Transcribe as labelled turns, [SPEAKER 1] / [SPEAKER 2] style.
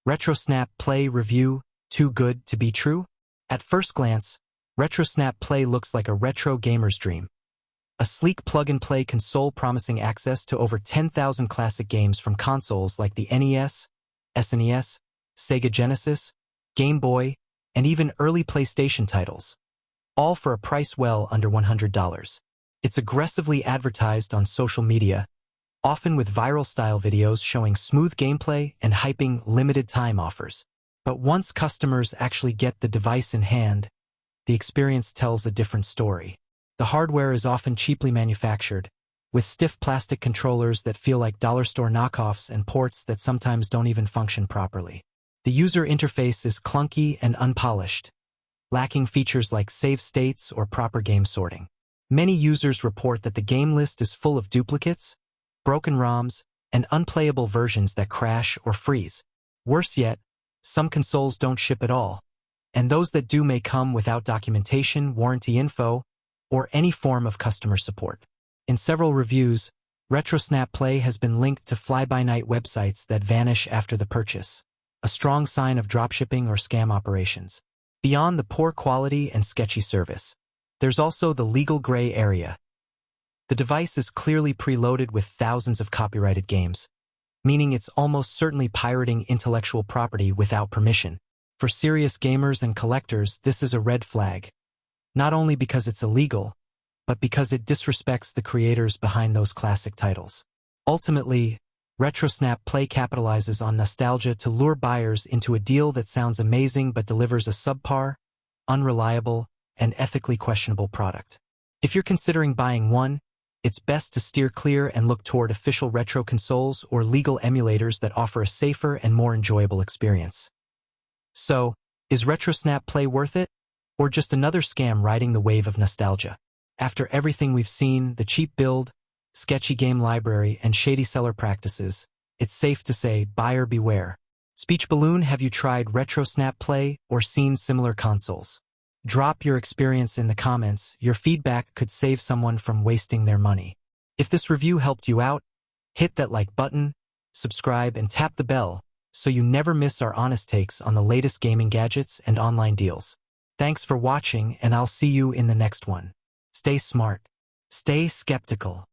[SPEAKER 1] RetroSnap Play Review, Too Good to Be True? At first glance, RetroSnap Play looks like a retro gamer's dream. A sleek plug-and-play console promising access to over 10,000 classic games from consoles like the NES, SNES, Sega Genesis, Game Boy, and even early PlayStation titles. All for a price well under $100. It's aggressively advertised on social media, often with viral-style videos showing smooth gameplay and hyping limited-time offers. But once customers actually get the device in hand, the experience tells a different story. The hardware is often cheaply manufactured, with stiff plastic controllers that feel like dollar store knockoffs and ports that sometimes don't even function properly. The user interface is clunky and unpolished, lacking features like save states or proper game sorting. Many users report that the game list is full of duplicates, broken ROMs, and unplayable versions that crash or freeze. Worse yet, some consoles don't ship at all, and those that do may come without documentation, warranty info, or any form of customer support. In several reviews, RetroSnap Play has been linked to fly-by-night websites that vanish after the purchase, a strong sign of dropshipping or scam operations. Beyond the poor quality and sketchy service, there's also the legal gray area. The device is clearly preloaded with thousands of copyrighted games, meaning it's almost certainly pirating intellectual property without permission. For serious gamers and collectors, this is a red flag. Not only because it's illegal, but because it disrespects the creators behind those classic titles. Ultimately, RetroSnap Play capitalizes on nostalgia to lure buyers into a deal that sounds amazing but delivers a subpar, unreliable, and ethically questionable product. If you're considering buying one, it's best to steer clear and look toward official retro consoles or legal emulators that offer a safer and more enjoyable experience. So, is RetroSnap Play worth it? Or just another scam riding the wave of nostalgia? After everything we've seen, the cheap build, sketchy game library, and shady seller practices, it's safe to say, buyer beware. Speech Balloon, have you tried RetroSnap Play or seen similar consoles? Drop your experience in the comments. Your feedback could save someone from wasting their money. If this review helped you out, hit that like button, subscribe, and tap the bell so you never miss our honest takes on the latest gaming gadgets and online deals. Thanks for watching, and I'll see you in the next one. Stay smart. Stay skeptical.